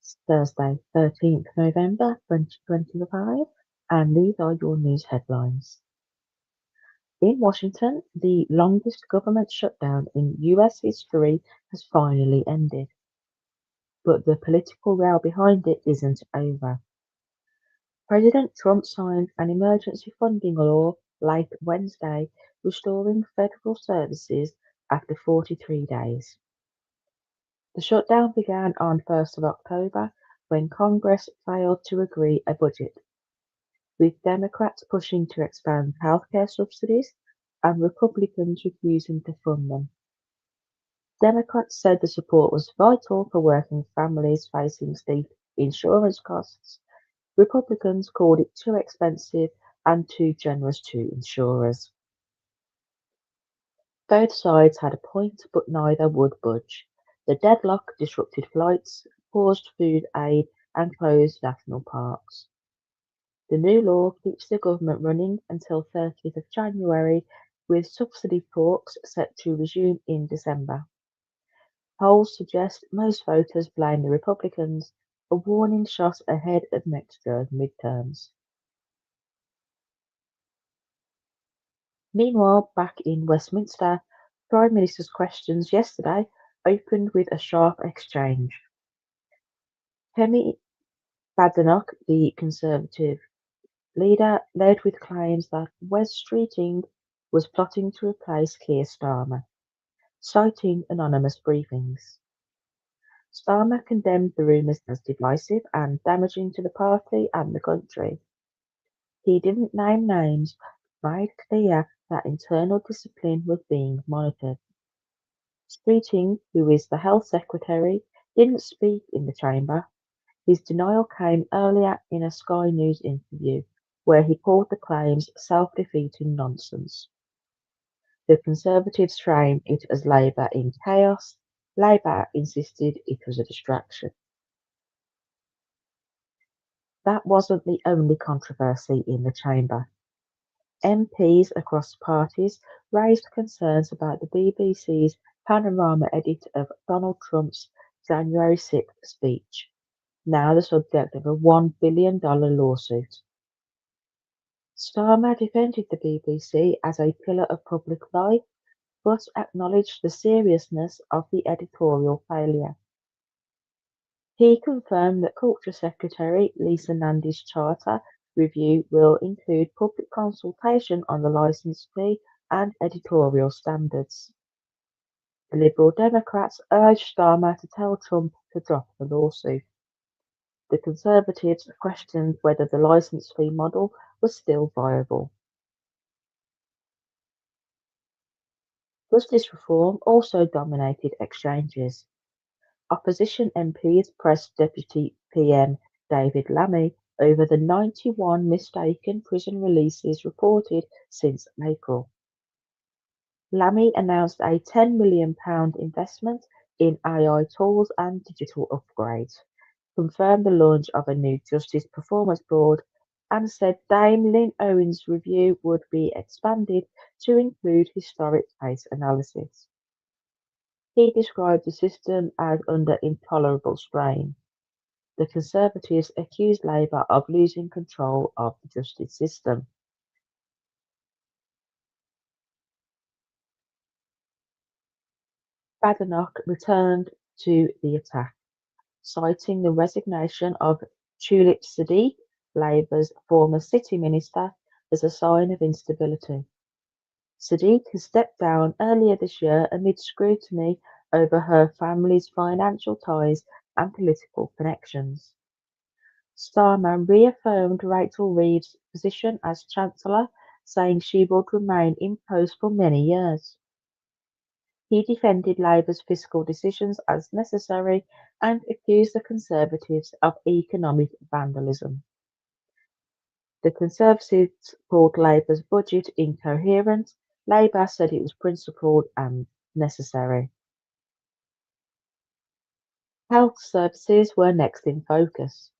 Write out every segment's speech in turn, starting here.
It's Thursday, 13th November 2025, and these are your news headlines. In Washington, the longest government shutdown in US history has finally ended, but the political row behind it isn't over. President Trump signed an emergency funding law late Wednesday, restoring federal services after 43 days. The shutdown began on 1st of October when Congress failed to agree a budget, with Democrats pushing to expand healthcare subsidies and Republicans refusing to fund them. Democrats said the support was vital for working families facing steep insurance costs. Republicans called it too expensive and too generous to insurers. Both sides had a point, but neither would budge. The deadlock disrupted flights, paused food aid, and closed national parks. The new law keeps the government running until 30th of January, with subsidy talks set to resume in December. Polls suggest most voters blame the Republicans, a warning shot ahead of next year's midterms. Meanwhile, back in Westminster, Prime Minister's questions yesterday opened with a sharp exchange. Kemi Badenoch, the Conservative leader, led with claims that Wes Streeting was plotting to replace Keir Starmer, citing anonymous briefings. Starmer condemned the rumours as divisive and damaging to the party and the country. He didn't name names, but made clear that internal discipline was being monitored. Streeting, who is the Health Secretary, didn't speak in the chamber. His denial came earlier in a Sky News interview, where he called the claims self-defeating nonsense. The Conservatives framed it as Labour in chaos. Labour insisted it was a distraction. That wasn't the only controversy in the chamber. MPs across parties raised concerns about the BBC's panorama edit of Donald Trump's January 6th speech, now the subject of a $1 billion lawsuit. Starmer defended the BBC as a pillar of public life, but acknowledged the seriousness of the editorial failure. He confirmed that Culture Secretary Lisa Nandy's charter review will include public consultation on the licence fee and editorial standards. The Liberal Democrats urged Starmer to tell Trump to drop the lawsuit. The Conservatives questioned whether the licence fee model was still viable. Justice reform also dominated exchanges. Opposition MPs pressed Deputy PM David Lammy over the 91 mistaken prison releases reported since April. Lammy announced a £10 million investment in AI tools and digital upgrades, confirmed the launch of a new Justice Performance Board, and said Dame Lynn Owen's review would be expanded to include historic case analysis. He described the system as under intolerable strain. The Conservatives accused Labour of losing control of the justice system. Badenoch returned to the attack, citing the resignation of Tulip Siddiq, Labour's former city minister, as a sign of instability. Siddiq has stepped down earlier this year amid scrutiny over her family's financial ties and political connections. Starmer reaffirmed Rachel Reeves' position as Chancellor, saying she would remain in post for many years. He defended Labour's fiscal decisions as necessary and accused the Conservatives of economic vandalism. The Conservatives called Labour's budget incoherent. Labour said it was principled and necessary. Health services were next in focus.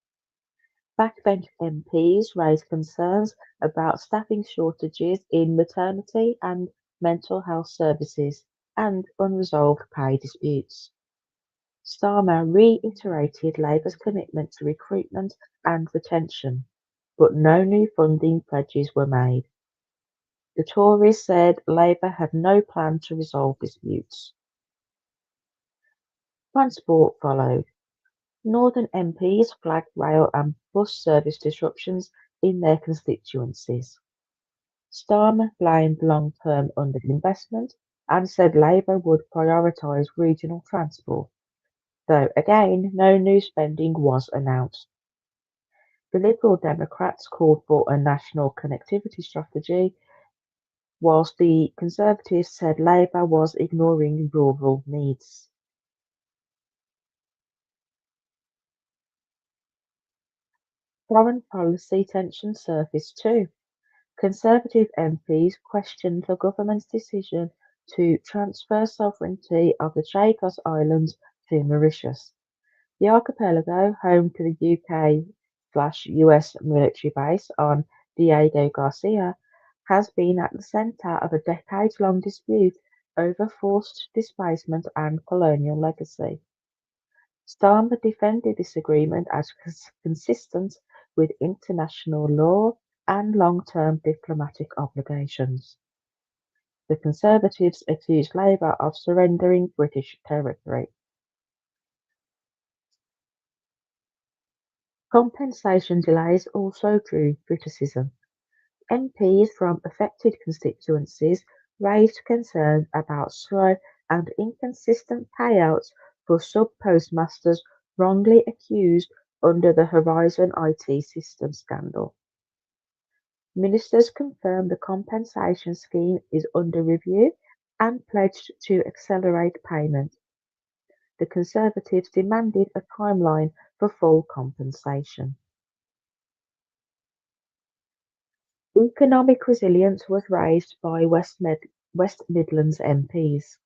Backbench MPs raised concerns about staffing shortages in maternity and mental health services and unresolved pay disputes. Starmer reiterated Labour's commitment to recruitment and retention, but no new funding pledges were made. The Tories said Labour had no plan to resolve disputes. Transport followed. Northern MPs flagged rail and bus service disruptions in their constituencies. Starmer blamed long-term underinvestment and said Labour would prioritise regional transport, though again no new spending was announced. The Liberal Democrats called for a national connectivity strategy, whilst the Conservatives said Labour was ignoring rural needs. Foreign policy tensions surfaced too. Conservative MPs questioned the government's decision to transfer sovereignty of the Chagos Islands to Mauritius. The archipelago, home to the UK/US military base on Diego Garcia, has been at the centre of a decades-long dispute over forced displacement and colonial legacy. Starmer defended this agreement as consistent with international law and long-term diplomatic obligations. The Conservatives accused Labour of surrendering British territory. Compensation delays also drew criticism. MPs from affected constituencies raised concerns about slow and inconsistent payouts for sub-postmasters wrongly accused under the Horizon IT system scandal. Ministers confirmed the compensation scheme is under review and pledged to accelerate payment. The Conservatives demanded a timeline for full compensation. Economic resilience was raised by West Midlands MPs.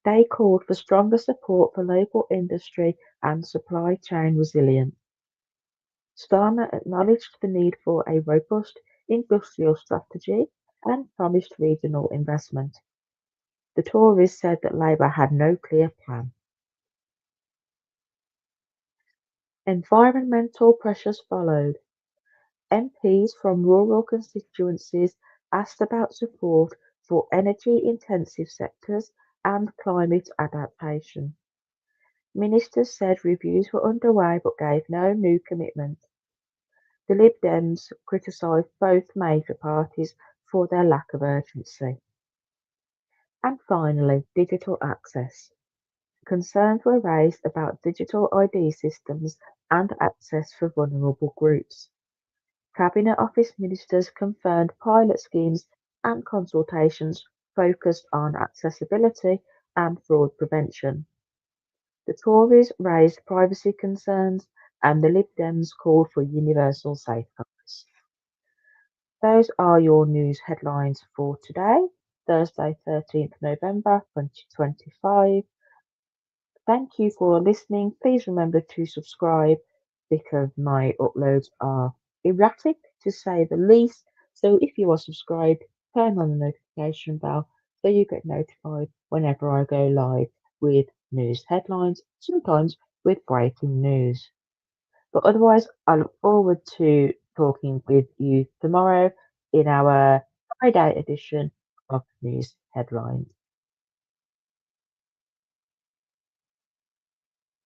They called for stronger support for local industry and supply chain resilience. Starmer acknowledged the need for a robust industrial strategy and promised regional investment. The Tories said that Labour had no clear plan. Environmental pressures followed. MPs from rural constituencies asked about support for energy-intensive sectors and climate adaptation. Ministers said reviews were underway but gave no new commitment. The Lib Dems criticised both major parties for their lack of urgency. And finally, digital access. Concerns were raised about digital ID systems and access for vulnerable groups. Cabinet Office ministers confirmed pilot schemes and consultations focused on accessibility and fraud prevention. The Tories raised privacy concerns and the Lib Dems called for universal safeguards. Those are your news headlines for today, Thursday, 13th November 2025. Thank you for listening. Please remember to subscribe because my uploads are erratic to say the least. So if you are subscribed, turn on the notification bell so you get notified whenever I go live with news headlines, sometimes with breaking news. But otherwise, I look forward to talking with you tomorrow in our Friday edition of News Headlines.